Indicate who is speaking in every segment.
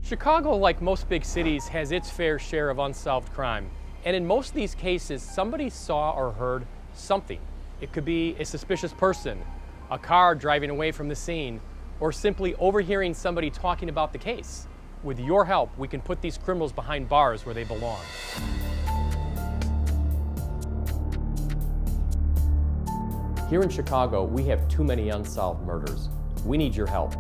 Speaker 1: Chicago, like most big cities, has its fair share of unsolved crime. And in most of these cases, somebody saw or heard something. It could be a suspicious person, a car driving away from the scene, or simply overhearing somebody talking about the case. With your help, we can put these criminals behind bars where they belong. Here in Chicago, we have too many unsolved murders. We need your help.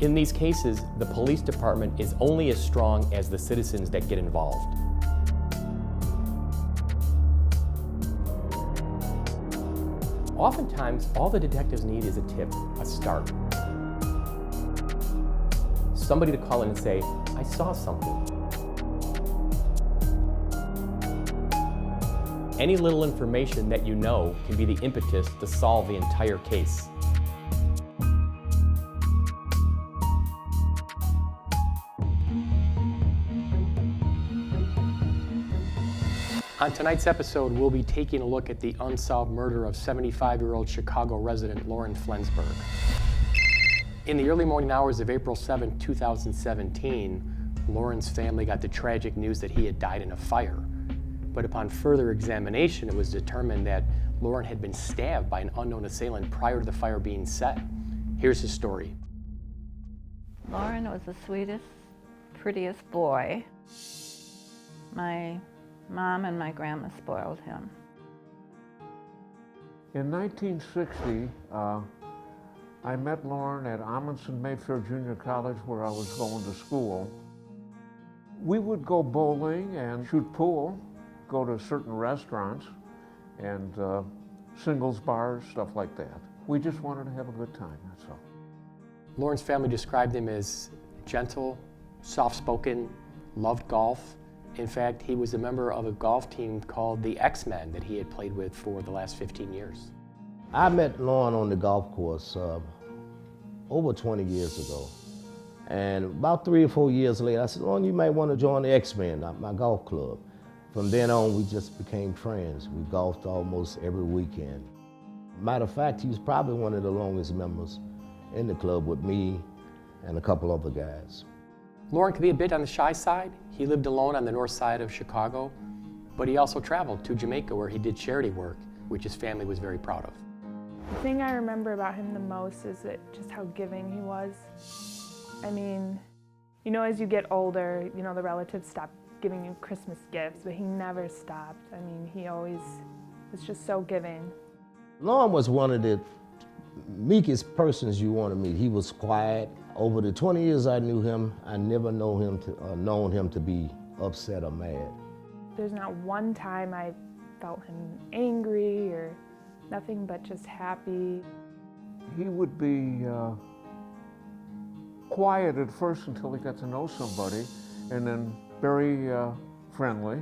Speaker 1: In these cases, the police department is only as strong as the citizens that get involved. Oftentimes, all the detectives need is a tip, a start. Somebody to call in and say, I saw something. Any little information that you know can be the impetus to solve the entire case. On tonight's episode, we'll be taking a look at the unsolved murder of 75-year-old Chicago resident Loren Flensburg. In the early morning hours of April 7, 2017, Loren's family got the tragic news that he had died in a fire. But upon further examination, it was determined that Loren had been stabbed by an unknown assailant prior to the fire being set. Here's his story.
Speaker 2: Loren was the sweetest, prettiest boy. My Mom and my grandma spoiled him.
Speaker 3: In 1960, I met Loren at Amundsen Mayfair Junior College where I was going to school. We would go bowling and shoot pool, go to certain restaurants and singles bars, stuff like that. We just wanted to have a good time, that's all.
Speaker 1: Loren's family described him as gentle, soft-spoken, loved golf. In fact, he was a member of a golf team called the X-Men that he had played with for the last 15 years.
Speaker 4: I met Loren on the golf course over 20 years ago. And about 3 or 4 years later, I said, Loren, you might want to join the X-Men, my golf club. From then on, we just became friends. We golfed almost every weekend. Matter of fact, he was probably one of the longest members in the club with me and a couple other guys.
Speaker 1: Loren could be a bit on the shy side. He lived alone on the north side of Chicago, but he also traveled to Jamaica where he did charity work, which his family was very proud of.
Speaker 5: The thing I remember about him the most is just how giving he was. I mean, you know, as you get older, you know, the relatives stop giving you Christmas gifts, but he never stopped. I mean, he always was just so giving.
Speaker 4: Loren was one of the meekest persons you want to meet. He was quiet. Over the 20 years I knew him, I never known him to be upset or mad.
Speaker 5: There's not one time I felt him angry or nothing but just happy.
Speaker 3: He would be quiet at first until he got to know somebody, and then very friendly.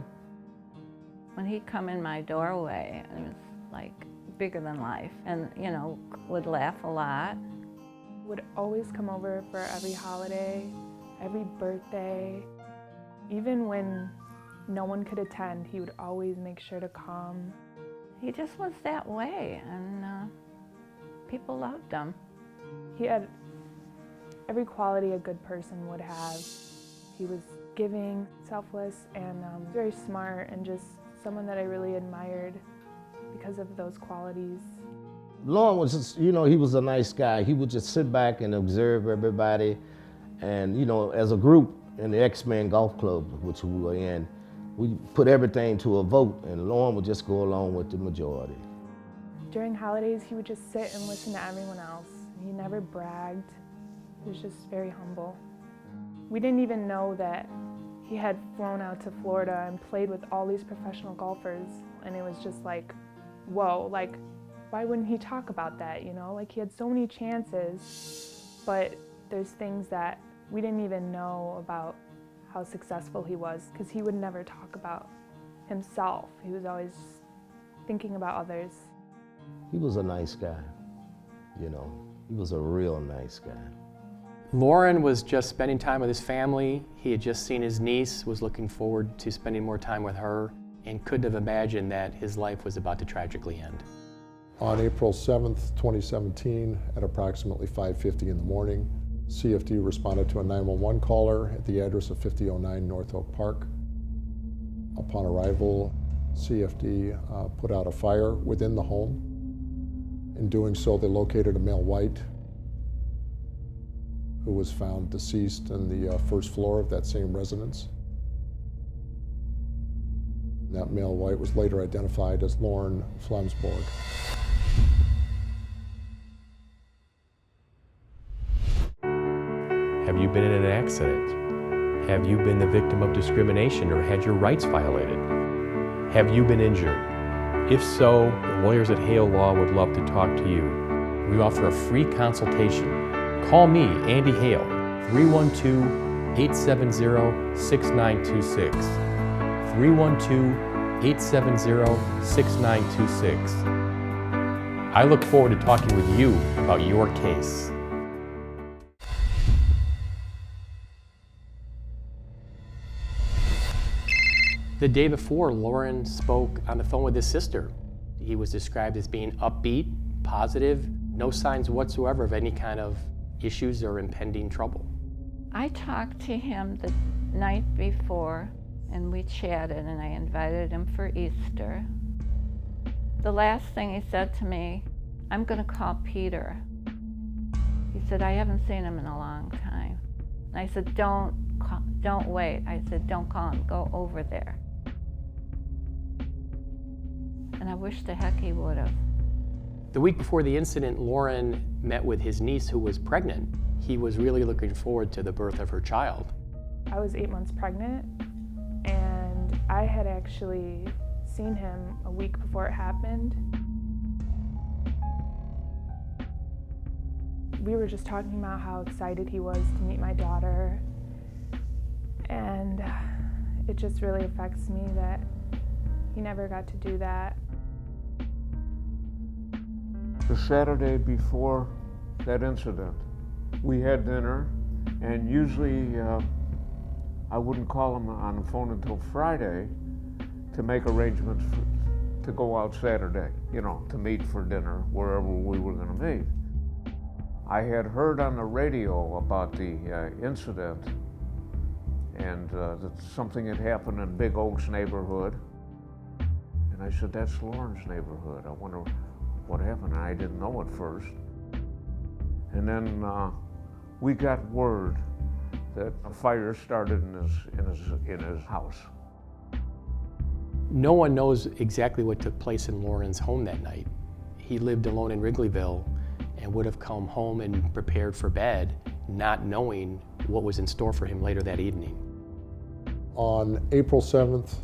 Speaker 2: When he'd come in my doorway, it was like bigger than life, and you know, would laugh a lot.
Speaker 5: Would always come over for every holiday, every birthday. Even when no one could attend, he would always make sure to come.
Speaker 2: He just was that way, and people loved him.
Speaker 5: He had every quality a good person would have. He was giving, selfless, and very smart, and just someone that I really admired because of those qualities.
Speaker 4: Loren was just, you know, he was a nice guy. He would just sit back and observe everybody. And, you know, as a group in the X-Men Golf Club, which we were in, we put everything to a vote, and Loren would just go along with the majority.
Speaker 5: During holidays, he would just sit and listen to everyone else. He never bragged. He was just very humble. We didn't even know that he had flown out to Florida and played with all these professional golfers, and it was just like, whoa, like, why wouldn't he talk about that, you know? Like, he had so many chances, but there's things that we didn't even know about how successful he was, because he would never talk about himself. He was always thinking about others.
Speaker 4: He was a nice guy, you know. He was a real nice guy.
Speaker 1: Loren was just spending time with his family. He had just seen his niece, was looking forward to spending more time with her, and couldn't have imagined that his life was about to tragically end.
Speaker 6: On April 7th, 2017, at approximately 5:50 in the morning, CFD responded to a 911 caller at the address of 5009 North Oak Park. Upon arrival, CFD put out a fire within the home. In doing so, they located a male white who was found deceased in the first floor of that same residence. That male white was later identified as Loren Flensborg.
Speaker 7: Have you been in an accident? Have you been the victim of discrimination or had your rights violated? Have you been injured? If so, the lawyers at Hale Law would love to talk to you. We offer a free consultation. Call me, Andy Hale, 312-870-6926. 312-870-6926. I look forward to talking with you about your case.
Speaker 1: The day before, Loren spoke on the phone with his sister. He was described as being upbeat, positive, no signs whatsoever of any kind of issues or impending trouble.
Speaker 2: I talked to him the night before and we chatted and I invited him for Easter. The last thing he said to me, I'm going to call Peter. He said, I haven't seen him in a long time. And I said, don't wait. I said, don't call him, go over there. And I wish the heck he would have.
Speaker 1: The week before the incident, Loren met with his niece who was pregnant. He was really looking forward to the birth of her child.
Speaker 5: I was 8 months pregnant, and I had actually seen him a week before it happened. We were just talking about how excited he was to meet my daughter, and it just really affects me that he never got to do that.
Speaker 3: The Saturday before that incident, we had dinner, and usually I wouldn't call him on the phone until Friday to make arrangements to go out Saturday, to meet for dinner wherever we were going to meet. I had heard on the radio about the incident and that something had happened in Big Oaks neighborhood. And I said, that's Loren's neighborhood. I wonder what happened. And I didn't know at first. And then we got word that a fire started in his house.
Speaker 1: No one knows exactly what took place in Loren's home that night. He lived alone in Wrigleyville and would have come home and prepared for bed, not knowing what was in store for him later that evening.
Speaker 6: On April 7th,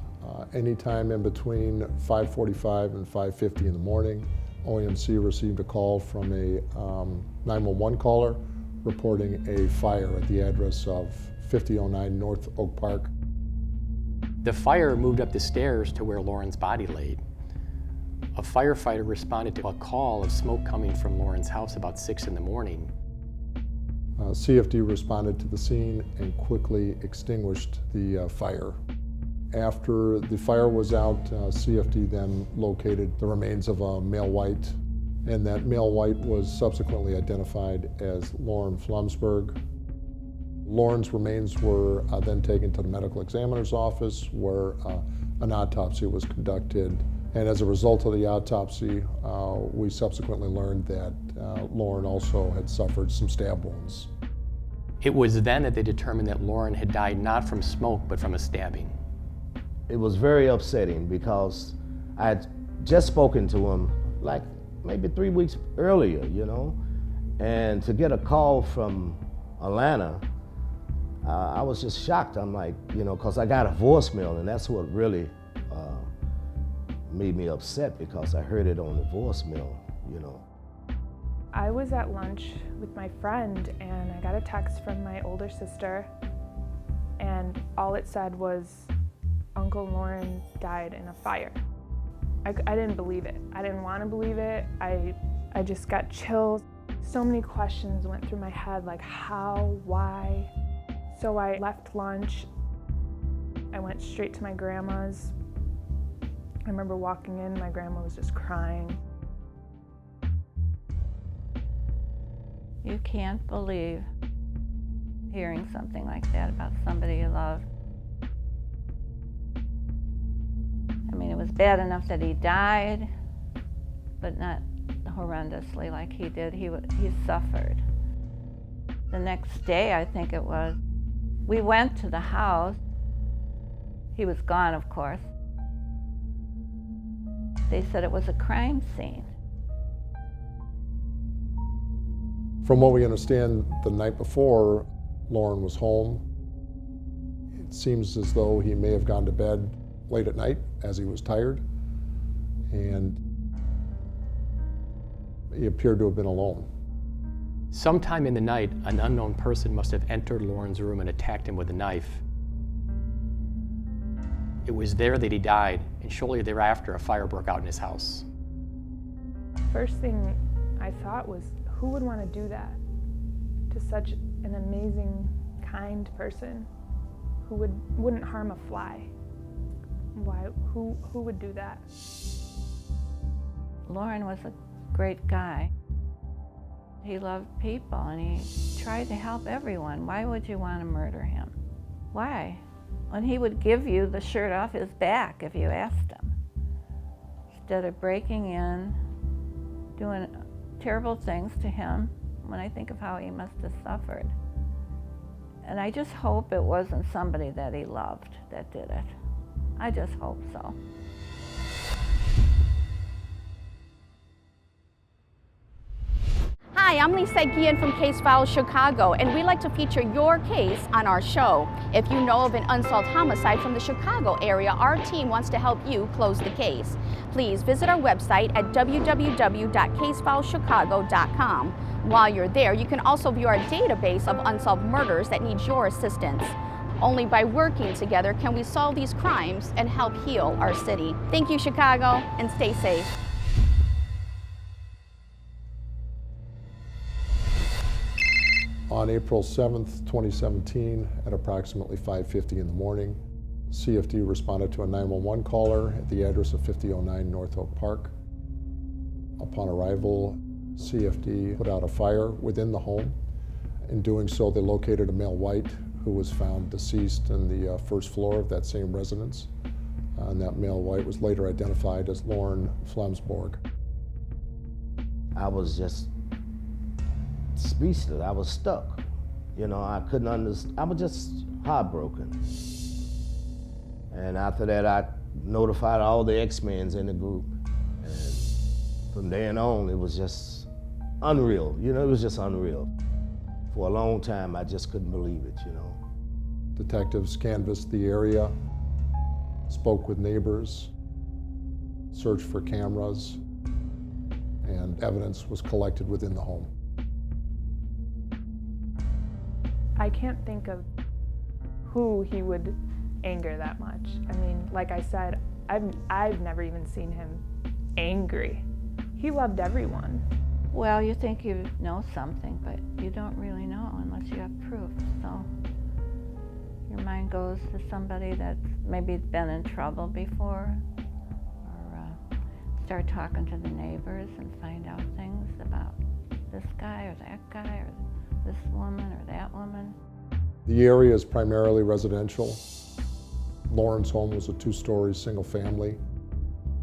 Speaker 6: anytime in between 5:45 and 5:50 in the morning, OMC received a call from a 911 caller reporting a fire at the address of 5009 North Oak Park.
Speaker 1: The fire moved up the stairs to where Loren's body laid. A firefighter responded to a call of smoke coming from Loren's house about 6 in the morning.
Speaker 6: CFD responded to the scene and quickly extinguished the fire. After the fire was out, CFD then located the remains of a male white, and that male white was subsequently identified as Loren Flensburg. Loren's remains were then taken to the medical examiner's office where an autopsy was conducted. And as a result of the autopsy, we subsequently learned that Loren also had suffered some stab wounds.
Speaker 1: It was then that they determined that Loren had died not from smoke, but from a stabbing.
Speaker 4: It was very upsetting because I had just spoken to him like maybe 3 weeks earlier, and to get a call from Atlanta, I was just shocked. I'm like, because I got a voicemail, and that's what really made me upset, because I heard it on the voicemail,
Speaker 5: I was at lunch with my friend and I got a text from my older sister, and all it said was, Uncle Loren died in a fire. I didn't believe it. I didn't want to believe it. I just got chills. So many questions went through my head, like how, why. So I left lunch. I went straight to my grandma's. I remember walking in, my grandma was just crying.
Speaker 2: You can't believe hearing something like that about somebody you love. I mean, it was bad enough that he died, but not horrendously like he did. He suffered. The next day, I think it was, we went to the house. He was gone, of course. They said it was a crime scene.
Speaker 6: From what we understand, the night before, Loren was home. It seems as though he may have gone to bed late at night as he was tired, and he appeared to have been alone.
Speaker 1: Sometime in the night, an unknown person must have entered Loren's room and attacked him with a knife. It was there that he died, and shortly thereafter, a fire broke out in his house.
Speaker 5: First thing I thought was, who would want to do that to such an amazing, kind person who wouldn't harm a fly? Why? Who would do that?
Speaker 2: Loren was a great guy. He loved people and he tried to help everyone. Why would you want to murder him? Why? When he would give you the shirt off his back if you asked him. Instead of breaking in, doing terrible things to him, when I think of how he must have suffered. And I just hope it wasn't somebody that he loved that did it. I just hope so.
Speaker 8: Hi, I'm Lisette Guillen from Case Files Chicago, and we like to feature your case on our show. If you know of an unsolved homicide from the Chicago area, our team wants to help you close the case. Please visit our website at www.casefileschicago.com. While you're there, you can also view our database of unsolved murders that need your assistance. Only by working together can we solve these crimes and help heal our city. Thank you, Chicago, and stay safe.
Speaker 6: On April 7th, 2017, at approximately 5:50 in the morning, CFD responded to a 911 caller at the address of 5009 North Oak Park. Upon arrival, CFD put out a fire within the home. In doing so, they located a male white who was found deceased in the first floor of that same residence. And that male white was later identified as Loren Flensborg.
Speaker 4: I was just speechless. I was stuck. You know, I couldn't understand. I was just heartbroken. And after that, I notified all the X-Men in the group. And from then on, it was just unreal. You know, it was just unreal. For a long time, I just couldn't believe it, you know.
Speaker 6: Detectives canvassed the area, spoke with neighbors, searched for cameras, and evidence was collected within the home.
Speaker 5: I can't think of who he would anger that much. I mean, like I said, I've never even seen him angry. He loved everyone.
Speaker 2: Well, you think you know something, but you don't really know unless you have proof. So your mind goes to somebody that's maybe been in trouble before, or start talking to the neighbors and find out things about this guy or that guy or this woman or that woman.
Speaker 6: The area is primarily residential. Loren's home was a two-story single family.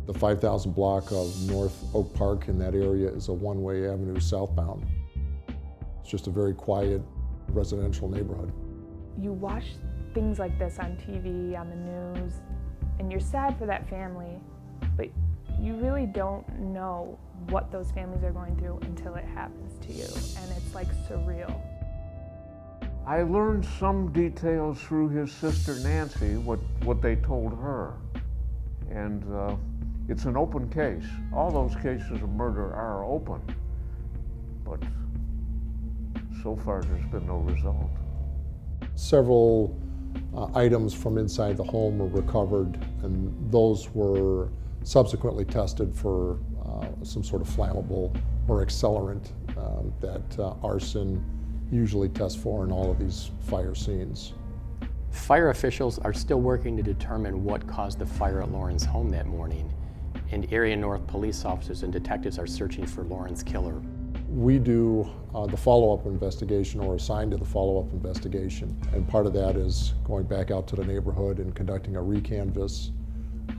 Speaker 6: The 5,000 block of North Oak Park in that area is a one-way avenue southbound. It's just a very quiet residential neighborhood.
Speaker 5: You watch things like this on TV, on the news, and you're sad for that family, but you really don't know what those families are going through until it happens to you, and it's like surreal.
Speaker 3: I learned some details through his sister Nancy, what they told her. And it's an open case. All those cases of murder are open, but so far there's been no result.
Speaker 6: Several items from inside the home were recovered, and those were subsequently tested for some sort of flammable or accelerant that arson usually tests for in all of these fire scenes.
Speaker 1: Fire officials are still working to determine what caused the fire at Lauren's home that morning, and Area North police officers and detectives are searching for Lauren's killer.
Speaker 6: We do the follow-up investigation, or assigned to the follow-up investigation, and part of that is going back out to the neighborhood and conducting a recanvass.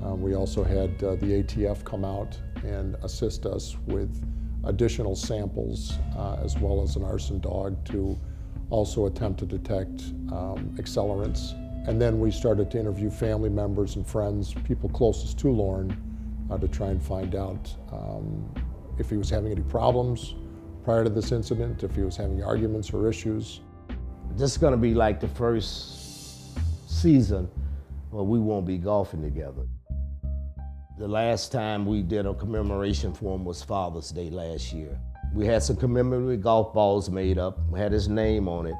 Speaker 6: We also had the ATF come out and assist us with additional samples, as well as an arson dog to also attempt to detect accelerants. And then we started to interview family members and friends, people closest to Lauren, to try and find out if he was having any problems prior to this incident, if he was having arguments or issues.
Speaker 4: This is gonna be like the first season where we won't be golfing together. The last time we did a commemoration for him was Father's Day last year. We had some commemorative golf balls made up, we had his name on it,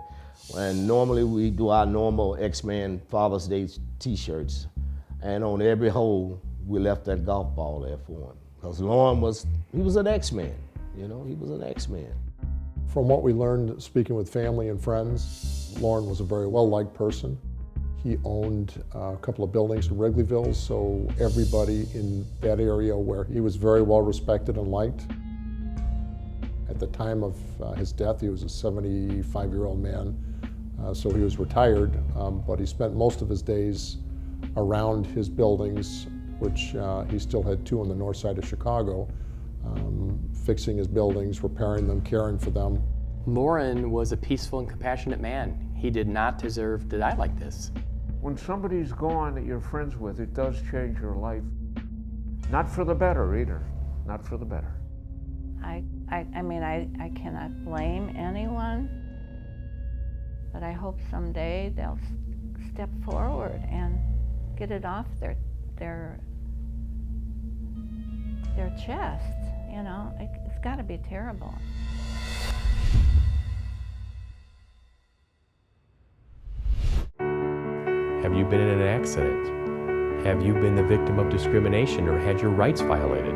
Speaker 4: and normally we do our normal X-Men Father's Day t-shirts, and on every hole we left that golf ball there for him. Because Lauren was an X-Man, you know, he was an X-Man.
Speaker 6: From what we learned speaking with family and friends, Lauren was a very well-liked person. He owned a couple of buildings in Wrigleyville, so everybody in that area where he was very well respected and liked. At the time of his death, he was a 75-year-old man, so he was retired, but he spent most of his days around his buildings, which he still had two on the north side of Chicago, fixing his buildings, repairing them, caring for them.
Speaker 1: Lauren was a peaceful and compassionate man. He did not deserve to die like this.
Speaker 3: When somebody's gone that you're friends with, it does change your life. Not for the better either, not for the better.
Speaker 2: I mean, I cannot blame anyone, but I hope someday they'll step forward and get it off their chest, you know? It's gotta be terrible.
Speaker 7: Have you been in an accident? Have you been the victim of discrimination or had your rights violated?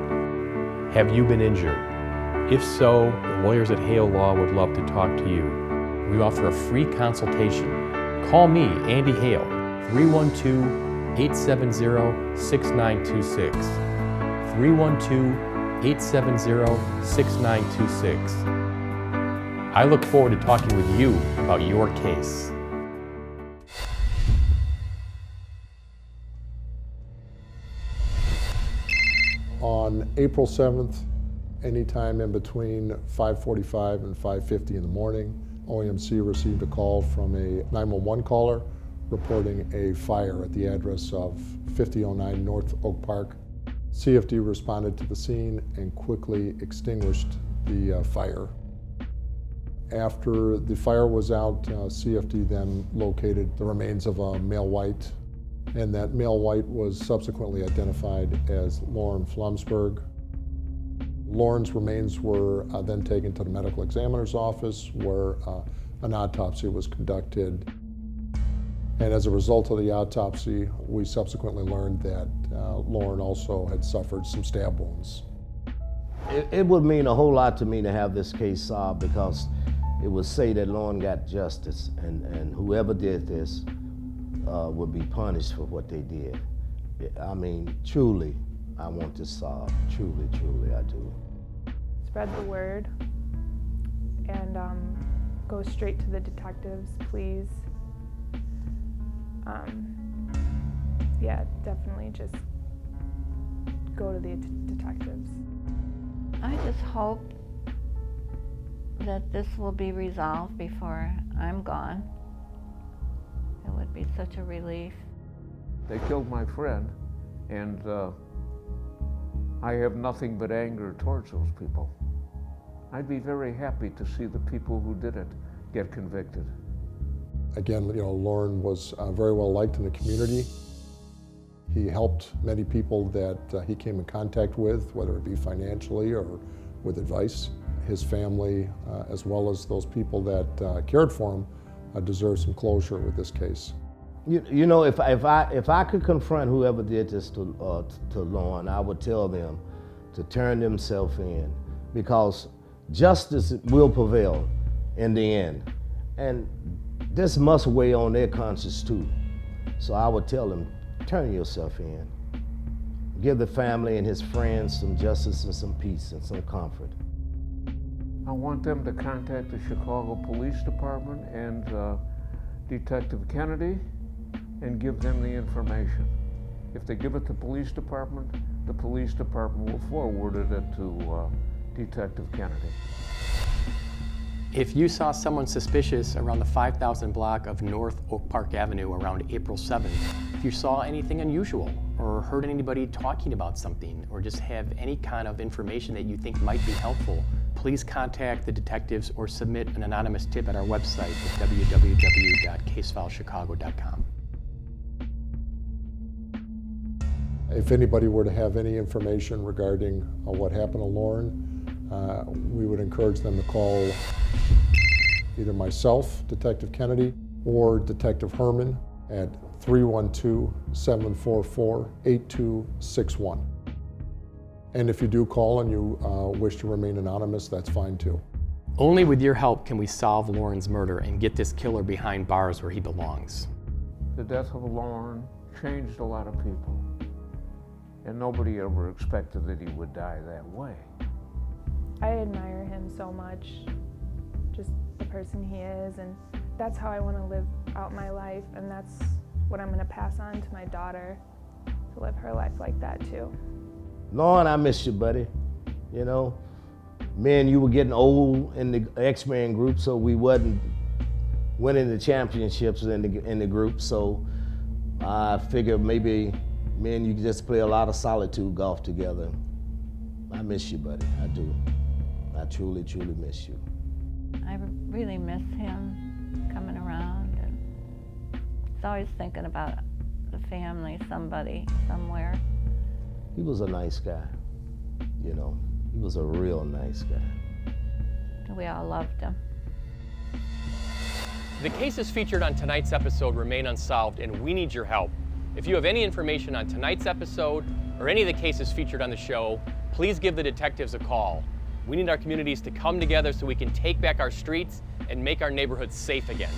Speaker 7: Have you been injured? If so, the lawyers at Hale Law would love to talk to you. We offer a free consultation. Call me, Andy Hale, 312-870-6926. 312-870-6926. I look forward to talking with you about your case.
Speaker 6: On April 7th, anytime in between 5:45 and 5:50 in the morning, OEMC received a call from a 911 caller reporting a fire at the address of 5009 North Oak Park. CFD responded to the scene and quickly extinguished the fire. After the fire was out, CFD then located the remains of a male white, and that male white was subsequently identified as Loren Flensborg. Lauren's remains were then taken to the medical examiner's office where an autopsy was conducted. And as a result of the autopsy, we subsequently learned that Lauren also had suffered some stab wounds.
Speaker 4: It would mean a whole lot to me to have this case solved, because it would say that Lauren got justice, and whoever did this would be punished for what they did. I mean, truly, I want this solved. Truly, truly, I do.
Speaker 5: Spread the word and go straight to the detectives, please. Yeah, definitely just go to the detectives.
Speaker 2: I just hope that this will be resolved before I'm gone. It would be such a relief.
Speaker 3: They killed my friend, and I have nothing but anger towards those people. I'd be very happy to see the people who did it get convicted.
Speaker 6: Again, you know, Lauren was very well liked in the community. He helped many people that he came in contact with, whether it be financially or with advice. His family, as well as those people that cared for him, deserve some closure with this case.
Speaker 4: You know, if I could confront whoever did this to Lauren, I would tell them to turn themselves in, because justice will prevail in the end. And this must weigh on their conscience too. So I would tell them, turn yourself in. Give the family and his friends some justice and some peace and some comfort.
Speaker 3: I want them to contact the Chicago Police Department and Detective Kennedy and give them the information. If they give it to the police department will forward it to Detective Kennedy.
Speaker 1: If you saw someone suspicious around the 5000 block of North Oak Park Avenue around April 7th, if you saw anything unusual or heard anybody talking about something or just have any kind of information that you think might be helpful, please contact the detectives or submit an anonymous tip at our website at www.casefileschicago.com.
Speaker 6: If anybody were to have any information regarding what happened to Lauren, we would encourage them to call either myself, Detective Kennedy, or Detective Herman at 312-744-8261. And if you do call and you wish to remain anonymous, that's fine too.
Speaker 1: Only with your help can we solve Lauren's murder and get this killer behind bars where he belongs.
Speaker 3: The death of Lauren changed a lot of people, and nobody ever expected that he would die that way.
Speaker 5: I admire him so much, just the person he is, and that's how I want to live out my life, and that's what I'm going to pass on to my daughter, to live her life like that too.
Speaker 4: Lauren, I miss you, buddy. You know, me and you were getting old in the X-Men group, so we wasn't winning the championships in the group, so I figured maybe me and you could just play a lot of solitude golf together. I miss you, buddy, I do. I truly, truly miss you.
Speaker 2: I really miss him coming around, and he's always thinking about the family, somebody, somewhere.
Speaker 4: He was a nice guy, you know. He was a real nice guy.
Speaker 2: We all loved him.
Speaker 1: The cases featured on tonight's episode remain unsolved, and we need your help. If you have any information on tonight's episode or any of the cases featured on the show, please give the detectives a call. We need our communities to come together so we can take back our streets and make our neighborhoods safe again.